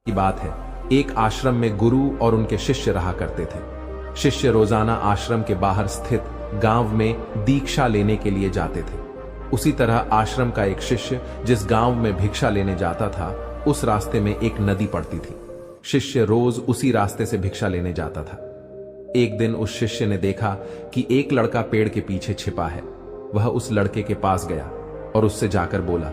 की बात है। एक आश्रम में गुरु और उनके शिष्य रहा करते थे। शिष्य रोजाना आश्रम के बाहर स्थित गांव में दीक्षा लेने के लिए जाते थे। उसी तरह आश्रम का एक शिष्य जिस गांव में भिक्षा लेने जाता था, उस रास्ते में एक नदी पड़ती थी। शिष्य रोज उसी रास्ते से भिक्षा लेने जाता था। एक दिन उस शिष्य ने देखा कि एक लड़का पेड़ के पीछे छिपा है। वह उस लड़के के पास गया और उससे जाकर बोला,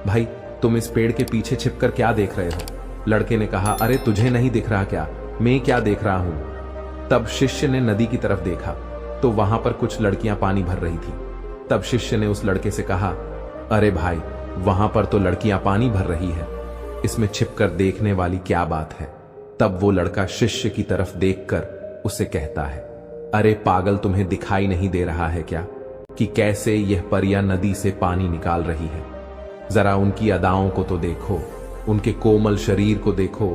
भाई, तुम इस पेड़ के पीछे छिपकर क्या देख रहे हो? लड़के ने कहा, अरे तुझे नहीं दिख रहा क्या? मैं क्या देख रहा हूं? तब शिष्य ने नदी की तरफ देखा तो वहां पर कुछ लड़कियां पानी भर रही थी। तब शिष्य ने उस लड़के से कहा, अरे भाई, वहां पर तो लड़कियां पानी भर रही है, इसमें छिपकर देखने वाली क्या बात है? तब वो लड़का शिष्य की तरफ देखकर उसे कहता है, अरे पागल, तुम्हें दिखाई नहीं दे रहा है क्या कि कैसे यह परियां नदी से पानी निकाल रही है? जरा उनकी अदाओं को तो देखो, उनके कोमल शरीर को देखो,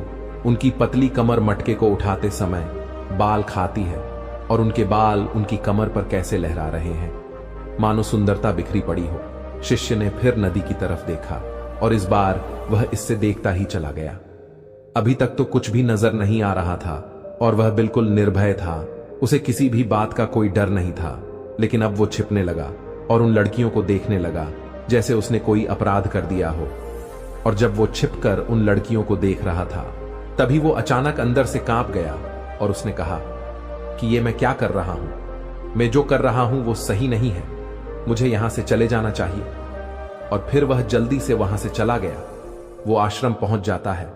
उनकी पतली कमर मटके को उठाते समय बाल खाती है और उनके बाल उनकी कमर पर कैसे लहरा रहे हैं, मानो सुंदरता बिखरी पड़ी हो। शिष्य ने फिर नदी की तरफ देखा और इस बार वह इससे देखता ही चला गया। अभी तक तो कुछ भी नजर नहीं आ रहा था और वह बिल्कुल निर्भय था। उसे किसी भी बात का कोई डर नहीं था। लेकिन अब वो छिपने लगा और उन लड़कियों को देखने लगा जैसे उसने कोई अपराध कर दिया हो। और जब वो छिपकर उन लड़कियों को देख रहा था, तभी वो अचानक अंदर से कांप गया और उसने कहा कि ये मैं क्या कर रहा हूं? मैं जो कर रहा हूं वो सही नहीं है, मुझे यहां से चले जाना चाहिए। और फिर वह जल्दी से वहां से चला गया। वो आश्रम पहुंच जाता है।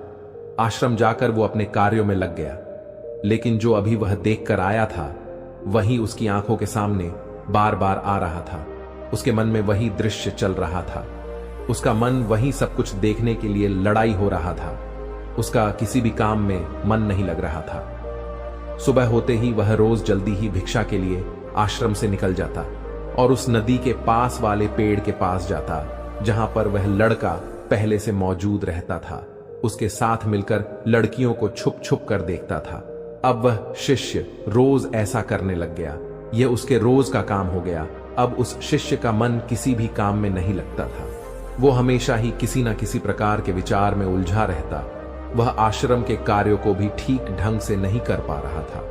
आश्रम जाकर वो अपने कार्यों में लग गया। लेकिन जो अभी वह देखकर आया था, वही उसकी आंखों के सामने बार बार आ रहा था। उसके मन में वही दृश्य चल रहा था। उसका मन वही सब कुछ देखने के लिए लड़ाई हो रहा था। उसका किसी भी काम में मन नहीं लग रहा था। सुबह होते ही वह रोज जल्दी ही भिक्षा के लिए आश्रम से निकल जाता और उस नदी के पास वाले पेड़ के पास जाता जहां पर वह लड़का पहले से मौजूद रहता था। उसके साथ मिलकर लड़कियों को छुप छुप कर देखता था। अब वह शिष्य रोज ऐसा करने लग गया। यह उसके रोज का काम हो गया। अब उस शिष्य का मन किसी भी काम में नहीं लगता था। वो हमेशा ही किसी न किसी प्रकार के विचार में उलझा रहता। वह आश्रम के कार्यों को भी ठीक ढंग से नहीं कर पा रहा था।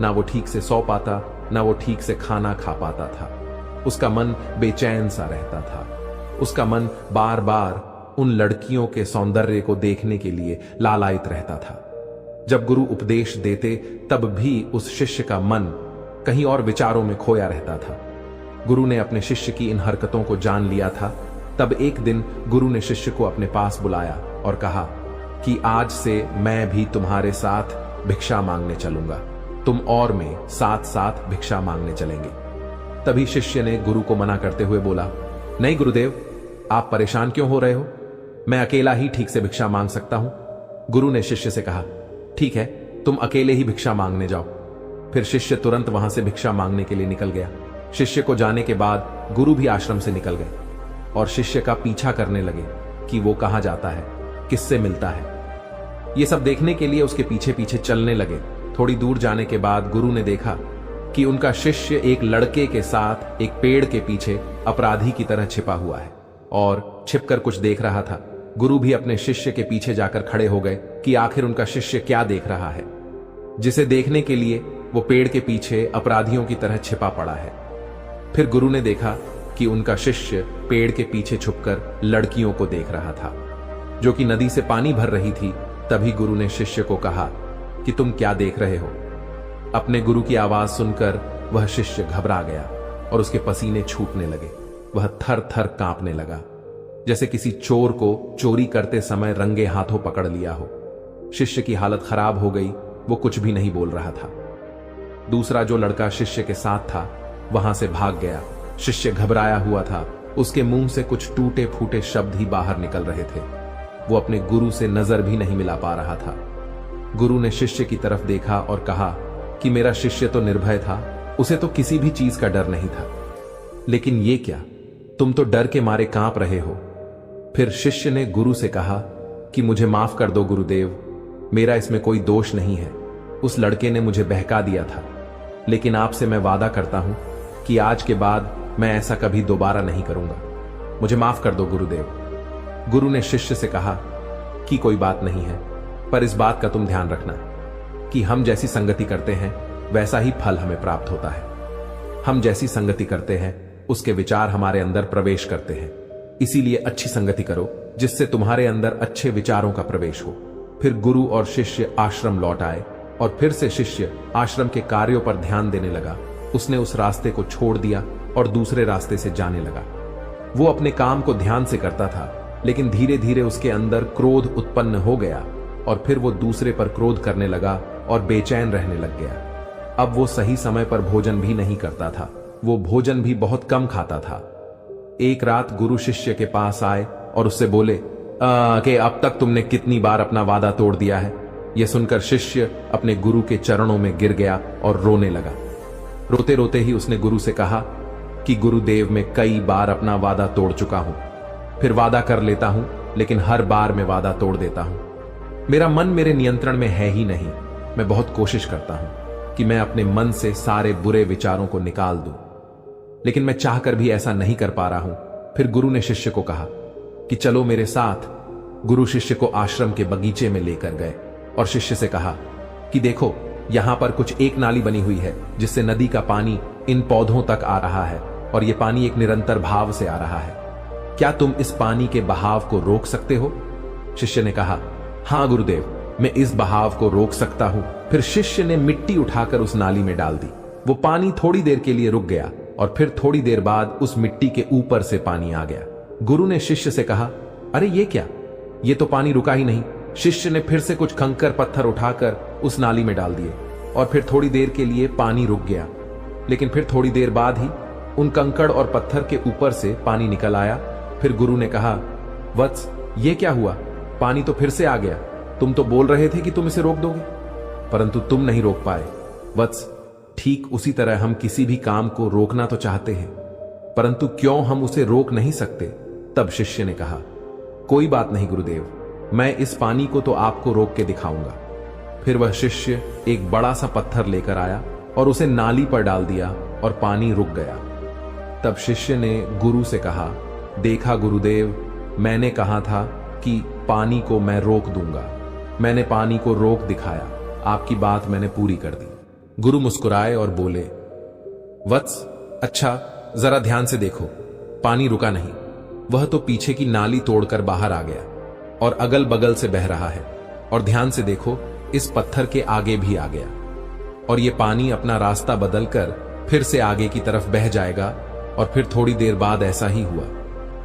ना वो ठीक से सो पाता, ना वो ठीक से खाना खा पाता था। उसका मन बेचैन सा रहता था। उसका मन बार बार उन लड़कियों के सौंदर्य को देखने के लिए लालायित रहता था। जब गुरु उपदेश देते तब भी उस शिष्य का मन कहीं और विचारों में खोया रहता था। गुरु ने अपने शिष्य की इन हरकतों को जान लिया था। तब एक दिन गुरु ने शिष्य को अपने पास बुलाया और कहा कि आज से मैं भी तुम्हारे साथ भिक्षा मांगने चलूंगा। तुम और मैं साथ साथ भिक्षा मांगने चलेंगे। तभी शिष्य ने गुरु को मना करते हुए बोला, नहीं गुरुदेव, आप परेशान क्यों हो रहे हो? मैं अकेला ही ठीक से भिक्षा मांग सकता हूं। गुरु ने शिष्य से कहा, ठीक है, तुम अकेले ही भिक्षा मांगने जाओ। फिर शिष्य तुरंत वहां से भिक्षा मांगने के लिए निकल गया। शिष्य को जाने के बाद गुरु भी आश्रम से निकल गए और शिष्य का पीछा करने लगे कि वो कहां जाता है, किससे मिलता है। ये सब देखने के लिए उसके पीछे पीछे चलने लगे। थोड़ी दूर जाने के बाद गुरु ने देखा कि उनका शिष्य एक लड़के के साथ एक पेड़ के पीछे अपराधी की तरह छिपा हुआ है और छिपकर कुछ देख रहा था। गुरु भी अपने शिष्य के पीछे जाकर खड़े हो गए कि आखिर उनका शिष्य क्या देख रहा है, जिसे देखने के लिए वो पेड़ के पीछे अपराधियों की तरह छिपा पड़ा है। फिर गुरु ने देखा कि उनका शिष्य पेड़ के पीछे छुपकर लड़कियों को देख रहा था, जो कि नदी से पानी भर रही थी। तभी गुरु ने शिष्य को कहा कि तुम क्या देख रहे हो? अपने गुरु की आवाज सुनकर वह शिष्य घबरा गया और उसके पसीने छूटने लगे। वह थर थर कांपने लगा, जैसे किसी चोर को चोरी करते समय रंगे हाथों पकड़ लिया हो। शिष्य की हालत खराब हो गई। वो कुछ भी नहीं बोल रहा था। दूसरा जो लड़का शिष्य के साथ था वहां से भाग गया। शिष्य घबराया हुआ था। उसके मुंह से कुछ टूटे फूटे शब्द ही बाहर निकल रहे थे। वो अपने गुरु से नजर भी नहीं मिला पा रहा था। गुरु ने शिष्य की तरफ देखा और कहा कि मेरा शिष्य तो निर्भय था, उसे तो किसी भी चीज का डर नहीं था, लेकिन ये क्या, तुम तो डर के मारे कांप रहे हो। फिर शिष्य ने गुरु से कहा कि मुझे माफ कर दो गुरुदेव, मेरा इसमें कोई दोष नहीं है। उस लड़के ने मुझे बहका दिया था, लेकिन आपसे मैं वादा करता हूं कि आज के बाद मैं ऐसा कभी दोबारा नहीं करूंगा। मुझे माफ कर दो गुरुदेव। गुरु ने शिष्य से कहा कि कोई बात नहीं है, पर इस बात का तुम ध्यान रखना कि हम जैसी संगति करते हैं वैसा ही फल हमें प्राप्त होता है। हम जैसी संगति करते हैं उसके विचार हमारे अंदर प्रवेश करते हैं। इसीलिए अच्छी संगति करो जिससे तुम्हारे अंदर अच्छे विचारों का प्रवेश हो। फिर गुरु और शिष्य आश्रम लौट आए और फिर से शिष्य आश्रम के कार्यों पर ध्यान देने लगा। उसने उस रास्ते को छोड़ दिया और दूसरे रास्ते से जाने लगा। वो अपने काम को ध्यान से करता था, लेकिन धीरे धीरे उसके अंदर क्रोध उत्पन्न हो गया और फिर वो दूसरे पर क्रोध करने लगा और बेचैन रहने लग गया। अब वो सही समय पर भोजन भी नहीं करता था, वो भोजन भी बहुत कम खाता था। एक रात गुरु शिष्य के पास आए और उससे बोले कि अब तक तुमने कितनी बार अपना वादा तोड़ दिया है। यह सुनकर शिष्य अपने गुरु के चरणों में गिर गया और रोने लगा। रोते रोते ही उसने गुरु से कहा कि गुरुदेव, मैं कई बार अपना वादा तोड़ चुका हूं, फिर वादा कर लेता हूं, लेकिन हर बार मैं वादा तोड़ देता हूं। मेरा मन मेरे नियंत्रण में है ही नहीं। मैं बहुत कोशिश करता हूं कि मैं अपने मन से सारे बुरे विचारों को निकाल दूं, लेकिन मैं चाहकर भी ऐसा नहीं कर पा रहा हूं। फिर गुरु ने शिष्य को कहा कि चलो मेरे साथ। गुरु शिष्य को आश्रम के बगीचे में लेकर गए और शिष्य से कहा कि देखो, यहां पर कुछ एक नाली बनी हुई है जिससे नदी का पानी इन पौधों तक आ रहा है और यह पानी एक निरंतर भाव से आ रहा है। क्या तुम इस पानी के बहाव को रोक सकते हो? शिष्य ने कहा, हां गुरुदेव, मैं इस बहाव को रोक सकता हूं। फिर शिष्य ने मिट्टी उठाकर उस नाली में डाल दी। वो पानी थोड़ी देर के लिए रुक गया और फिर थोड़ी देर बाद उस मिट्टी के ऊपर से पानी आ गया। गुरु ने शिष्य से कहा, अरे ये क्या, ये तो पानी रुका ही नहीं। शिष्य ने फिर से कुछ कंकर पत्थर उठाकर उस नाली में डाल दिए और फिर थोड़ी देर के लिए पानी रुक गया, लेकिन फिर थोड़ी देर बाद ही उन कंकड़ और पत्थर के ऊपर से पानी निकल आया। फिर गुरु ने कहा, वत्स, ये क्या हुआ? पानी तो फिर से आ गया। तुम तो बोल रहे थे कि तुम इसे रोक दोगे, परंतु तुम नहीं रोक पाए। वत्स, ठीक उसी तरह हम किसी भी काम को रोकना तो चाहते हैं, परंतु क्यों हम उसे रोक नहीं सकते? तब शिष्य ने कहा, कोई बात नहीं गुरुदेव, मैं इस पानी को तो आपको रोक के दिखाऊंगा। फिर वह शिष्य एक बड़ा सा पत्थर लेकर आया और उसे नाली पर डाल दिया और पानी रुक गया। तब शिष्य ने गुरु से कहा, देखा गुरुदेव, मैंने कहा था कि पानी को मैं रोक दूंगा। मैंने पानी को रोक दिखाया, आपकी बात मैंने पूरी कर दी। गुरु मुस्कुराए और बोले, वत्स, अच्छा जरा ध्यान से देखो, पानी रुका नहीं, वह तो पीछे की नाली तोड़कर बाहर आ गया और अगल बगल से बह रहा है। और ध्यान से देखो, इस पत्थर के आगे भी आ गया और यह पानी अपना रास्ता बदलकर फिर से आगे की तरफ बह जाएगा। और फिर थोड़ी देर बाद ऐसा ही हुआ।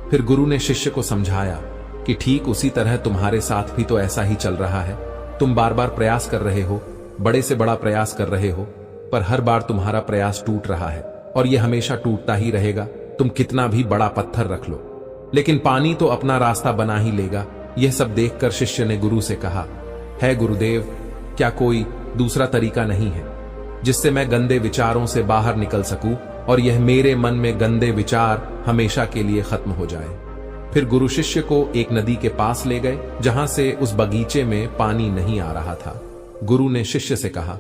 फिर गुरु ने शिष्य को समझाया कि ठीक उसी तरह तुम्हारे साथ भी तो ऐसा ही चल रहा है। तुम बार बार प्रयास कर रहे हो, बड़े से बड़ा प्रयास कर रहे हो, पर हर बार तुम्हारा प्रयास टूट रहा है और यह हमेशा टूटता ही रहेगा। तुम कितना भी बड़ा पत्थर रख लो, लेकिन पानी तो अपना रास्ता बना ही लेगा। यह सब देखकर शिष्य ने गुरु से कहा, है गुरुदेव, क्या कोई दूसरा तरीका नहीं है जिससे मैं गंदे विचारों से बाहर निकल सकूं और यह मेरे मन में गंदे विचार हमेशा के लिए खत्म हो जाए? फिर गुरु शिष्य को एक नदी के पास ले गए जहां से उस बगीचे में पानी नहीं आ रहा था। गुरु ने शिष्य से कहा,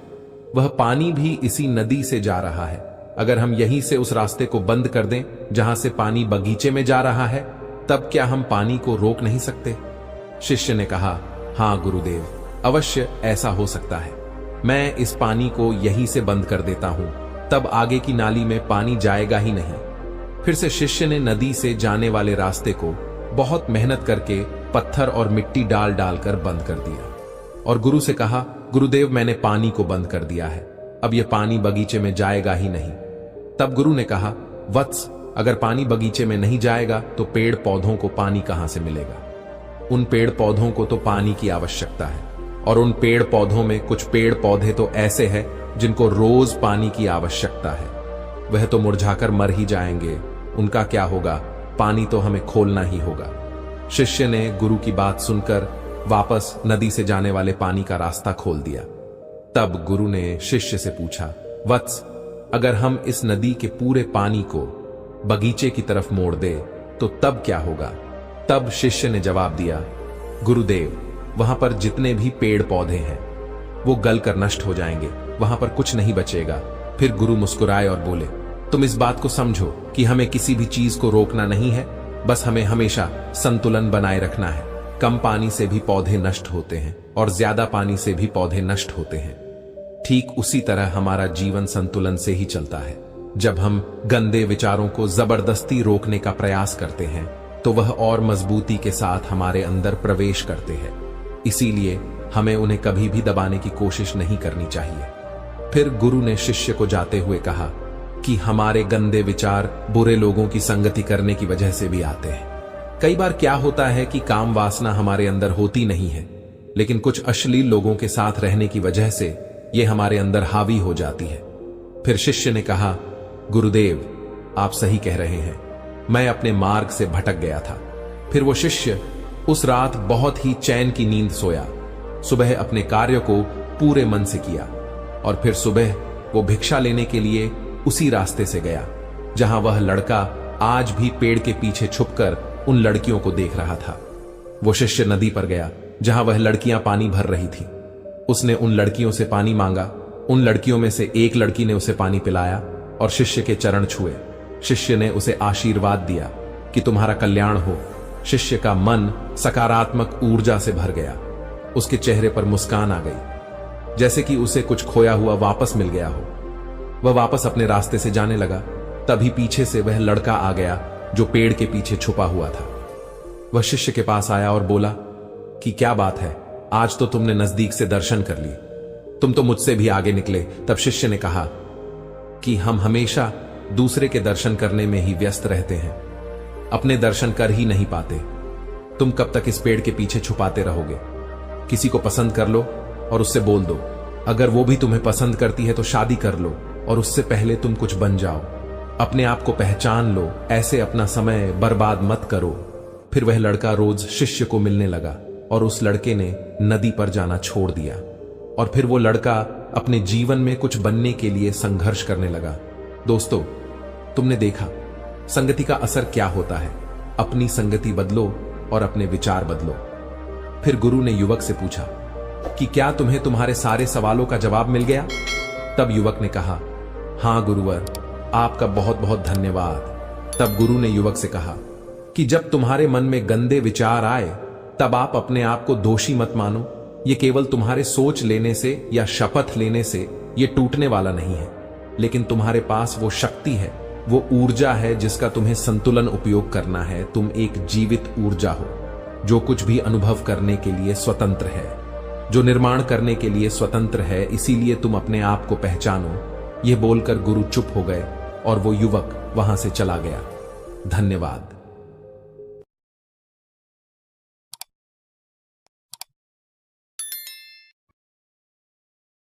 वह पानी भी इसी नदी से जा रहा है। अगर हम यहीं से उस रास्ते को बंद कर दें जहां से पानी बगीचे में जा रहा है, तब क्या हम पानी को रोक नहीं सकते? शिष्य ने कहा, हां गुरुदेव, अवश्य ऐसा हो सकता है। मैं इस पानी को यहीं से बंद कर देता हूं, तब आगे की नाली में पानी जाएगा ही नहीं। फिर से शिष्य ने नदी से जाने वाले रास्ते को बहुत मेहनत करके पत्थर और मिट्टी डाल डालकर बंद कर दिया और गुरु से कहा, गुरुदेव, मैंने पानी को बंद कर दिया है, अब यह पानी बगीचे में जाएगा ही नहीं। तब गुरु ने कहा, वत्स, अगर पानी बगीचे में नहीं जाएगा तो पेड़ पौधों को पानी कहां से मिलेगा? उन पेड़ पौधों को तो पानी की आवश्यकता है और उन पेड़ पौधों में कुछ पेड़ पौधे तो ऐसे हैं जिनको रोज पानी की आवश्यकता है। वह तो मुरझाकर मर ही जाएंगे, उनका क्या होगा? पानी तो हमें खोलना ही होगा। शिष्य ने गुरु की बात सुनकर वापस नदी से जाने वाले पानी का रास्ता खोल दिया। तब गुरु ने शिष्य से पूछा, वत्स, अगर हम इस नदी के पूरे पानी को बगीचे की तरफ मोड़ दे तो तब क्या होगा? तब शिष्य ने जवाब दिया, गुरुदेव, वहां पर जितने भी पेड़ पौधे हैं वो गल कर नष्ट हो जाएंगे, वहां पर कुछ नहीं बचेगा। फिर गुरु मुस्कुराए और बोले, तुम इस बात को समझो कि हमें किसी भी चीज को रोकना नहीं है, बस हमें हमेशा संतुलन बनाए रखना है। कम पानी से भी पौधे नष्ट होते हैं और ज्यादा पानी से भी पौधे नष्ट होते हैं। ठीक उसी तरह हमारा जीवन संतुलन से ही चलता है। जब हम गंदे विचारों को जबरदस्ती रोकने का प्रयास करते हैं तो वह और मजबूती के साथ हमारे अंदर प्रवेश करते हैं। इसीलिए हमें उन्हें कभी भी दबाने की कोशिश नहीं करनी चाहिए। फिर गुरु ने शिष्य को जाते हुए कहा कि हमारे गंदे विचार बुरे लोगों की संगति करने की वजह से भी आते हैं। कई बार क्या होता है कि काम वासना हमारे अंदर होती नहीं है, लेकिन कुछ अश्लील लोगों के साथ रहने की वजह से यह हमारे अंदर हावी हो जाती है। फिर शिष्य ने कहा, गुरुदेव आप सही कह रहे हैं, मैं अपने मार्ग से भटक गया था। फिर वो शिष्य उस रात बहुत ही चैन की नींद सोया। सुबह अपने कार्य को पूरे मन से किया और फिर सुबह वो भिक्षा लेने के लिए उसी रास्ते से गया जहां वह लड़का आज भी पेड़ के पीछे छुपकर उन लड़कियों को देख रहा था। वो शिष्य नदी पर गया जहां वह लड़कियां पानी भर रही थी। उसने उन लड़कियों से पानी मांगा। उन लड़कियों में से एक लड़की ने उसे पानी पिलाया और शिष्य के चरण छुए। शिष्य ने उसे आशीर्वाद दिया कि तुम्हारा कल्याण हो। शिष्य का मन सकारात्मक ऊर्जा से भर गया। उसके चेहरे पर मुस्कान आ गई, जैसे कि उसे कुछ खोया हुआ वापस मिल गया हो। वह वापस अपने रास्ते से जाने लगा। तभी पीछे से वह लड़का आ गया जो पेड़ के पीछे छुपा हुआ था। वह शिष्य के पास आया और बोला कि क्या बात है, आज तो तुमने नजदीक से दर्शन कर लिए, तुम तो मुझसे भी आगे निकले। तब शिष्य ने कहा कि हम हमेशा दूसरे के दर्शन करने में ही व्यस्त रहते हैं, अपने दर्शन कर ही नहीं पाते। तुम कब तक इस पेड़ के पीछे छुपाते रहोगे? किसी को पसंद कर लो और उससे बोल दो। अगर वो भी तुम्हें पसंद करती है तो शादी कर लो और उससे पहले तुम कुछ बन जाओ। अपने आप को पहचान लो, ऐसे अपना समय बर्बाद मत करो। फिर वह लड़का रोज शिष्य को मिलने लगा और उस लड़के ने नदी पर जाना छोड़ दिया और फिर वो लड़का अपने जीवन में कुछ बनने के लिए संघर्ष करने लगा। दोस्तों, तुमने देखा संगति का असर क्या होता है। अपनी संगति बदलो और अपने विचार बदलो। फिर गुरु ने युवक से पूछा कि क्या तुम्हें तुम्हारे सारे सवालों का जवाब मिल गया? तब युवक ने कहा, हां गुरुवर, आपका बहुत बहुत धन्यवाद। तब गुरु ने युवक से कहा कि जब तुम्हारे मन में गंदे विचार आए तब आप अपने आप को दोषी मत मानो। ये केवल तुम्हारे सोच लेने से या शपथ लेने से ये टूटने वाला नहीं है, लेकिन तुम्हारे पास वो शक्ति है, वो ऊर्जा है जिसका तुम्हें संतुलन उपयोग करना है। तुम एक जीवित ऊर्जा हो जो कुछ भी अनुभव करने के लिए स्वतंत्र है, जो निर्माण करने के लिए स्वतंत्र है। इसीलिए तुम अपने आप को पहचानो। यह बोलकर गुरु चुप हो गए और वो युवक वहां से चला गया। धन्यवाद।